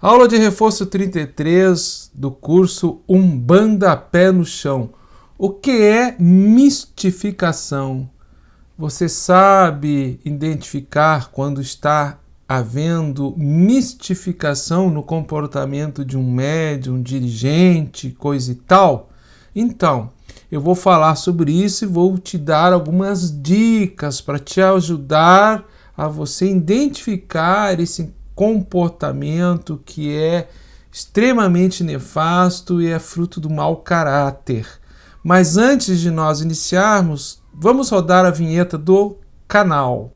Aula de reforço 33 do curso Umbanda Pé no Chão. O que é mistificação? Você sabe identificar quando está havendo mistificação no comportamento de um médium, dirigente, coisa e tal? Então, eu vou falar sobre isso e vou te dar algumas dicas para te ajudar a você identificar esse comportamento que é extremamente nefasto e é fruto do mau caráter. Mas antes de nós iniciarmos, vamos rodar a vinheta do canal.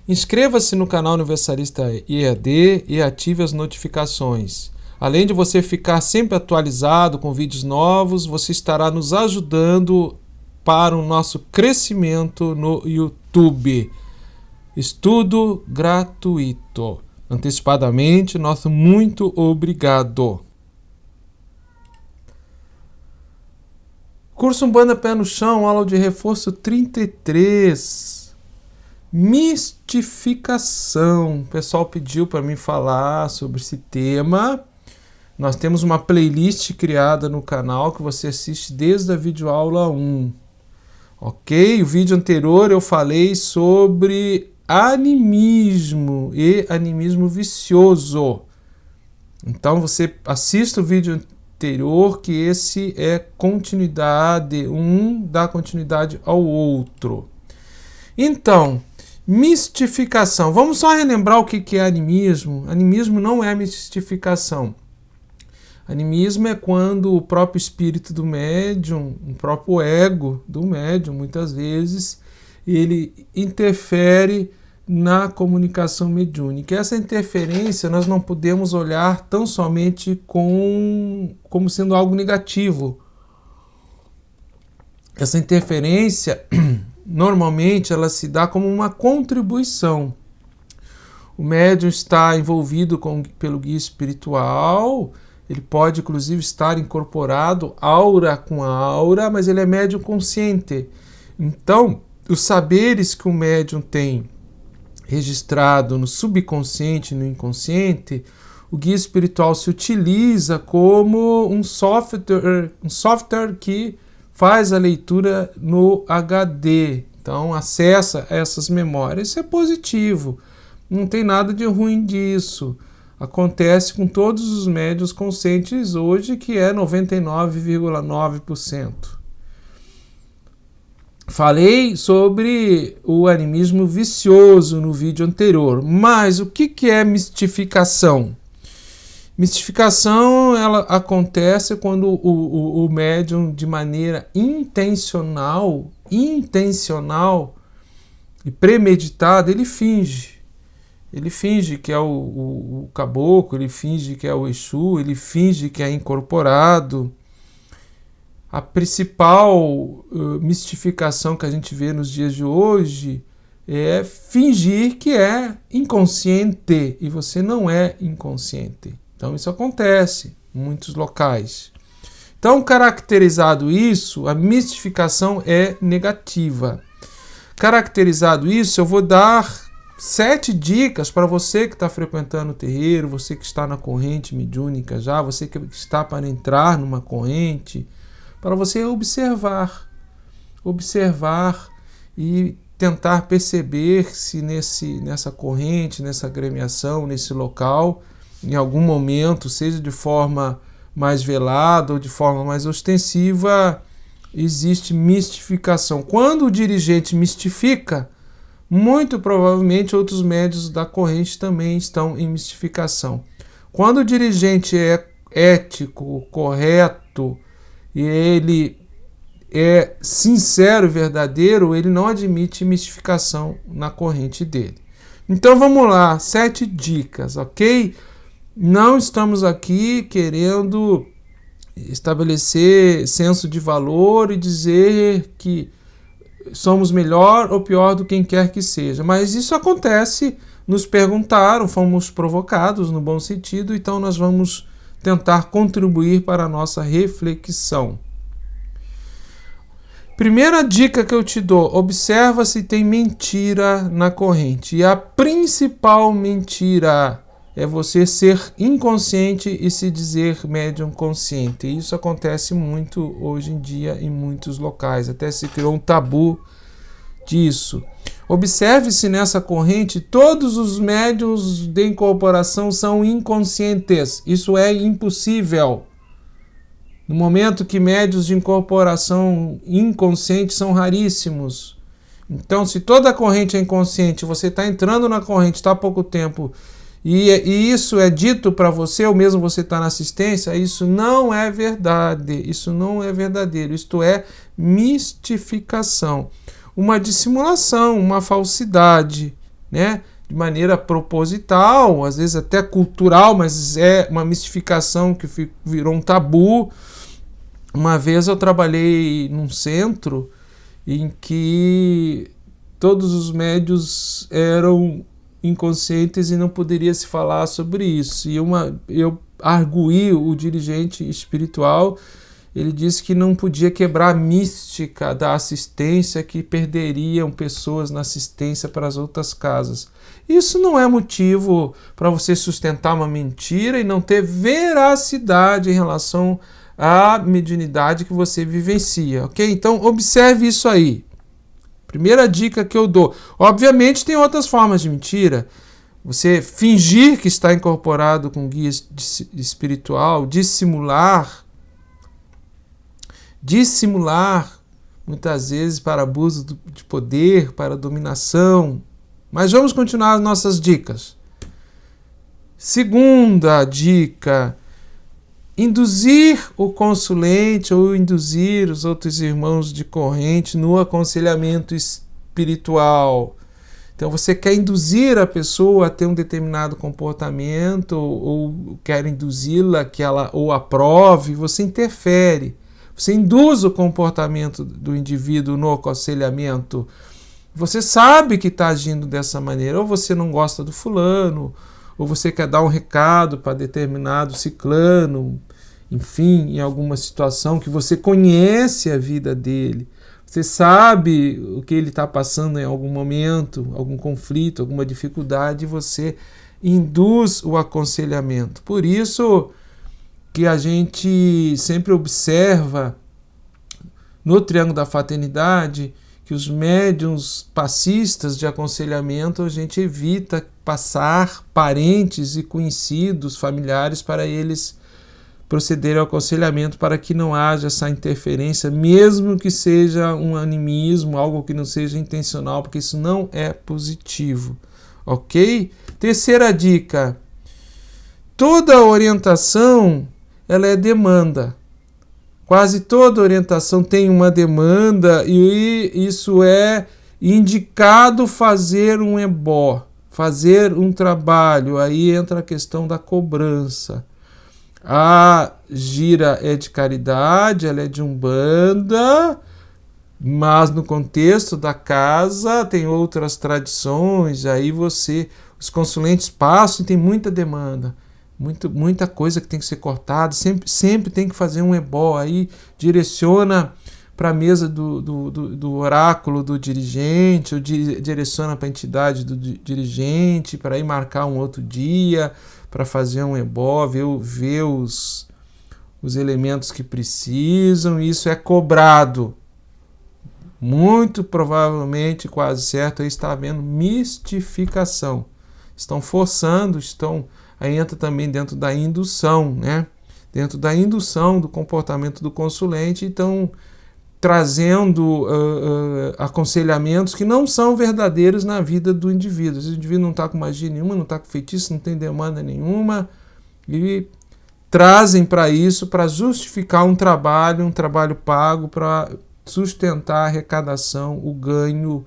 Inscreva-se no canal Universalista EAD e ative as notificações. Além de você ficar sempre atualizado com vídeos novos, você estará nos ajudando para o nosso crescimento no YouTube. Estudo gratuito. Antecipadamente, nosso muito obrigado. Curso Umbanda Pé no Chão, aula de reforço 33. Mistificação. O pessoal pediu para mim falar sobre esse tema. Nós temos uma playlist criada no canal que você assiste desde a videoaula 1. Ok? O vídeo anterior eu falei sobre animismo e animismo vicioso. Então você assista o vídeo anterior, que esse é continuidade, um dá continuidade ao outro. Então, mistificação. Vamos só relembrar o que é animismo. Animismo não é mistificação. Animismo é quando o próprio espírito do médium, o próprio ego do médium, muitas vezes, ele interfere na comunicação mediúnica. Essa interferência nós não podemos olhar tão somente como sendo algo negativo. Essa interferência, normalmente, ela se dá como uma contribuição. O médium está envolvido pelo guia espiritual. Ele pode, inclusive, estar incorporado aura com aura, mas ele é médium consciente. Então, os saberes que o médium tem registrado no subconsciente e no inconsciente, o guia espiritual se utiliza como um software que faz a leitura no HD. Então, acessa essas memórias. Isso é positivo. Não tem nada de ruim disso. Acontece com todos os médiuns conscientes hoje, que é 99,9%. Falei sobre o animismo vicioso no vídeo anterior, mas o que é mistificação? Mistificação ela acontece quando o médium, de maneira intencional e premeditada, ele finge. Ele finge que é o caboclo, ele finge que é o Exu, ele finge que é incorporado. A principal mistificação que a gente vê nos dias de hoje é fingir que é inconsciente e você não é inconsciente. Então isso acontece em muitos locais. Então, caracterizado isso, a mistificação é negativa. Caracterizado isso, eu vou dar 7 dicas para você que está frequentando o terreiro, você que está na corrente mediúnica já, você que está para entrar numa corrente, para você observar e tentar perceber se nessa corrente, nessa agremiação, nesse local, em algum momento, seja de forma mais velada ou de forma mais ostensiva, existe mistificação. Quando o dirigente mistifica, muito provavelmente outros médiuns da corrente também estão em mistificação. Quando o dirigente é ético, correto, e ele é sincero e verdadeiro, ele não admite mistificação na corrente dele. Então vamos lá, 7 dicas, ok? Não estamos aqui querendo estabelecer senso de valor e dizer que somos melhor ou pior do que quem quer que seja. Mas isso acontece, nos perguntaram, fomos provocados no bom sentido, então nós vamos tentar contribuir para a nossa reflexão. Primeira dica que eu te dou, observa se tem mentira na corrente. E a principal mentira é você ser inconsciente e se dizer médium consciente. E isso acontece muito hoje em dia em muitos locais. Até se criou um tabu disso. Observe se nessa corrente todos os médiuns de incorporação são inconscientes. Isso é impossível. No momento que médiuns de incorporação inconscientes são raríssimos. Então, se toda a corrente é inconsciente, você está entrando na corrente, está há pouco tempo, e isso é dito para você, ou mesmo você está na assistência, isso não é verdade. Isso não é verdadeiro. Isto é mistificação. Uma dissimulação, uma falsidade, né? De maneira proposital, às vezes até cultural, mas é uma mistificação que virou um tabu. Uma vez eu trabalhei num centro em que todos os médiuns eram inconscientes e não poderia se falar sobre isso. E eu arguí o dirigente espiritual, ele disse que não podia quebrar a mística da assistência, que perderiam pessoas na assistência para as outras casas. Isso não é motivo para você sustentar uma mentira e não ter veracidade em relação à mediunidade que você vivencia, ok? Então, observe isso aí. Primeira dica que eu dou. Obviamente, tem outras formas de mentira. Você fingir que está incorporado com guia espiritual, dissimular, muitas vezes para abuso de poder, para dominação. Mas vamos continuar as nossas dicas. Segunda dica: induzir o consulente ou induzir os outros irmãos de corrente no aconselhamento espiritual. Então você quer induzir a pessoa a ter um determinado comportamento ou quer induzi-la que ela ou aprove, você interfere. Você induz o comportamento do indivíduo no aconselhamento. Você sabe que está agindo dessa maneira, ou você não gosta do fulano, ou você quer dar um recado para determinado ciclano, enfim, em alguma situação que você conhece a vida dele. Você sabe o que ele está passando em algum momento, algum conflito, alguma dificuldade, e você induz o aconselhamento. Por isso que a gente sempre observa no Triângulo da Fraternidade que os médiuns passistas de aconselhamento, a gente evita passar parentes e conhecidos, familiares, para eles procederem ao aconselhamento, para que não haja essa interferência, mesmo que seja um animismo, algo que não seja intencional, porque isso não é positivo, ok? Terceira dica: toda orientação ela é demanda. Quase toda orientação tem uma demanda e isso é indicado fazer um ebó, fazer um trabalho. Aí entra a questão da cobrança. A gira é de caridade, ela é de Umbanda, mas no contexto da casa tem outras tradições. Aí os consulentes passam e tem muita demanda. Muita coisa que tem que ser cortada, sempre tem que fazer um ebó, aí direciona para a mesa do oráculo do dirigente, ou direciona para a entidade do dirigente, para ir marcar um outro dia, para fazer um ebó, ver os elementos que precisam, e isso é cobrado. Muito provavelmente, quase certo, aí está havendo mistificação. Estão forçando, aí entra também dentro da indução, né? Dentro da indução do comportamento do consulente, então trazendo aconselhamentos que não são verdadeiros na vida do indivíduo. O indivíduo não está com magia nenhuma, não está com feitiço, não tem demanda nenhuma, e trazem para isso, para justificar um trabalho pago, para sustentar a arrecadação, o ganho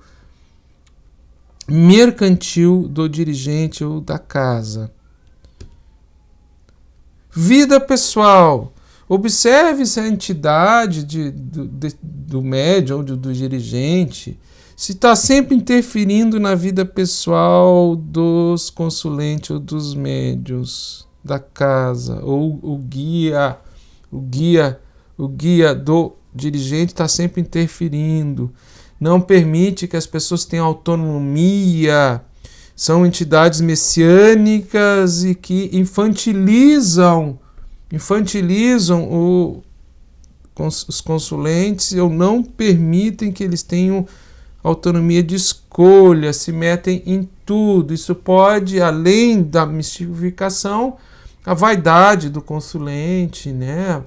mercantil do dirigente ou da casa. Vida pessoal. Observe se a entidade do médium ou do dirigente se está sempre interferindo na vida pessoal dos consulentes ou dos médiuns da casa, ou o guia do dirigente está sempre interferindo, não permite que as pessoas tenham autonomia, são entidades messiânicas e que infantilizam os consulentes ou não permitem que eles tenham autonomia de escolha, se metem em tudo. Isso pode, além da mistificação, a vaidade do consulente, né?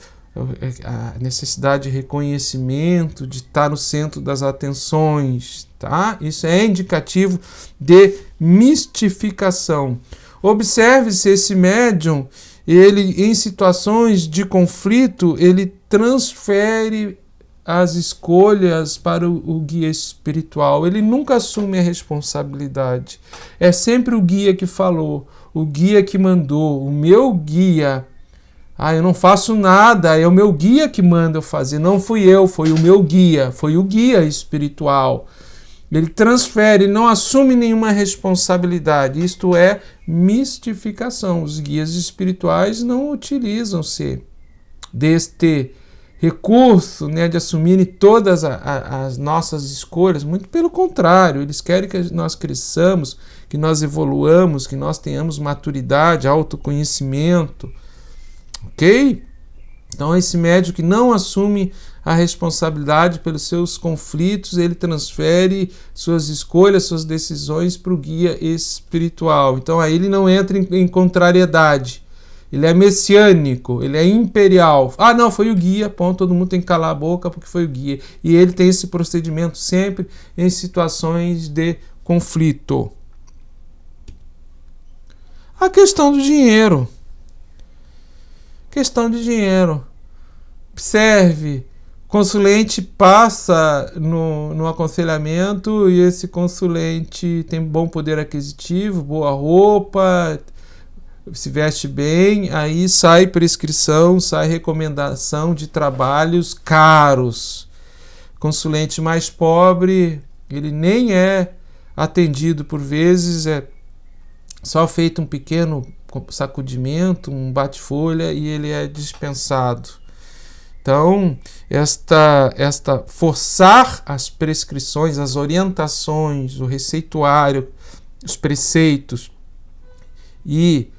A necessidade de reconhecimento, de estar no centro das atenções, tá? Isso é indicativo de mistificação. Observe-se esse médium, ele em situações de conflito, ele transfere as escolhas para o guia espiritual. Ele nunca assume a responsabilidade. É sempre o guia que falou, o guia que mandou, o meu guia. Eu não faço nada, é o meu guia que manda eu fazer. Não fui eu, foi o meu guia, foi o guia espiritual. Ele transfere, não assume nenhuma responsabilidade. Isto é mistificação. Os guias espirituais não utilizam-se deste recurso, né, de assumirem todas as nossas escolhas. Muito pelo contrário, eles querem que nós cresçamos, que nós evoluamos, que nós tenhamos maturidade, autoconhecimento. Ok? Então, esse médium que não assume a responsabilidade pelos seus conflitos, ele transfere suas escolhas, suas decisões para o guia espiritual. Então, aí ele não entra em contrariedade. Ele é messiânico, ele é imperial. Não, foi o guia, ponto, todo mundo tem que calar a boca porque foi o guia. E ele tem esse procedimento sempre em situações de conflito. A questão do dinheiro. Questão de dinheiro. Observe, o consulente passa no aconselhamento e esse consulente tem bom poder aquisitivo, boa roupa, se veste bem, aí sai prescrição, sai recomendação de trabalhos caros. Consulente mais pobre, ele nem é atendido por vezes, é só feito um pequeno sacudimento, um bate-folha e ele é dispensado. Então, esta forçar as prescrições, as orientações, o receituário, os preceitos e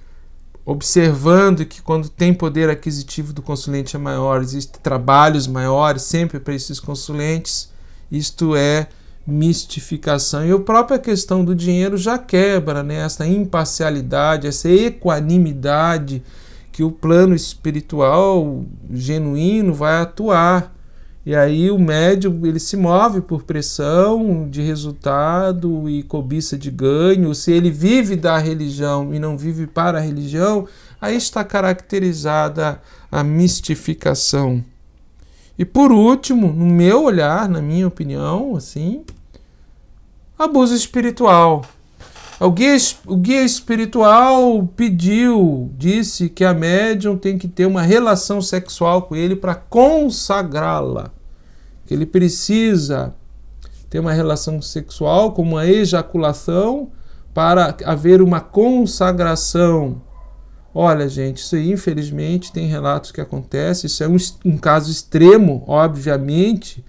observando que quando tem poder aquisitivo do consulente é maior, existem trabalhos maiores sempre para esses consulentes, isto é mistificação. E a própria questão do dinheiro já quebra, né, essa imparcialidade, essa equanimidade que o plano espiritual genuíno vai atuar. E aí o médium ele se move por pressão de resultado e cobiça de ganho. Se ele vive da religião e não vive para a religião, aí está caracterizada a mistificação. E por último, no meu olhar, na minha opinião, assim, abuso espiritual. O guia espiritual disse que a médium tem que ter uma relação sexual com ele para consagrá-la. Que ele precisa ter uma relação sexual como uma ejaculação para haver uma consagração. Olha, gente, isso aí infelizmente tem relatos que acontecem, isso é um caso extremo, obviamente,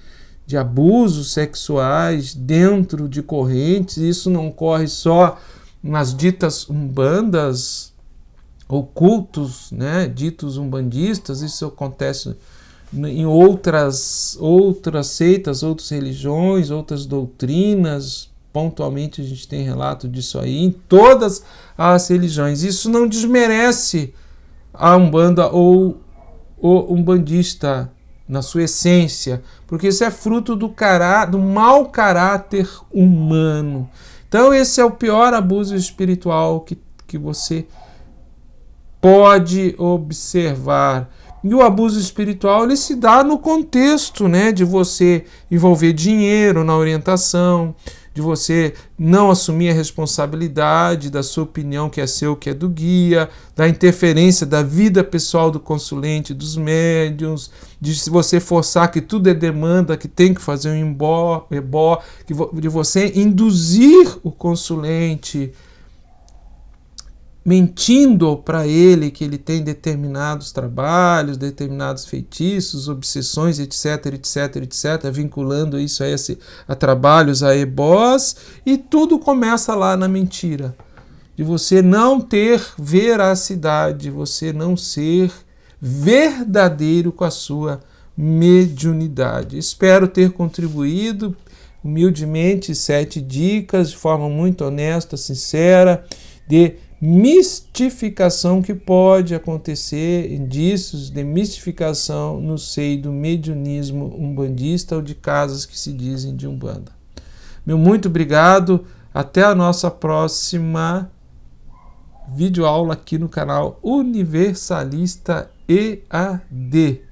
de abusos sexuais dentro de correntes. Isso não ocorre só nas ditas umbandas ou cultos, né, ditos umbandistas, isso acontece em outras seitas, outras religiões, outras doutrinas. Pontualmente a gente tem relato disso aí em todas as religiões. Isso não desmerece a umbanda ou o umbandista na sua essência, porque isso é fruto do mau caráter humano. Então esse é o pior abuso espiritual que você pode observar. E o abuso espiritual ele se dá no contexto, né, de você envolver dinheiro na orientação, de você não assumir a responsabilidade da sua opinião, que é seu, que é do guia, da interferência da vida pessoal do consulente, dos médiuns, de você forçar que tudo é demanda, que tem que fazer um ebó, de você induzir o consulente mentindo para ele que ele tem determinados trabalhos, determinados feitiços, obsessões, etc, etc, etc, vinculando isso a trabalhos, a ebós, e tudo começa lá na mentira. De você não ter veracidade, você não ser verdadeiro com a sua mediunidade. Espero ter contribuído humildemente 7 dicas de forma muito honesta, sincera, de mistificação que pode acontecer, indícios de mistificação no seio do mediunismo umbandista ou de casas que se dizem de Umbanda. Meu muito obrigado, até a nossa próxima videoaula aqui no canal Universalista EAD.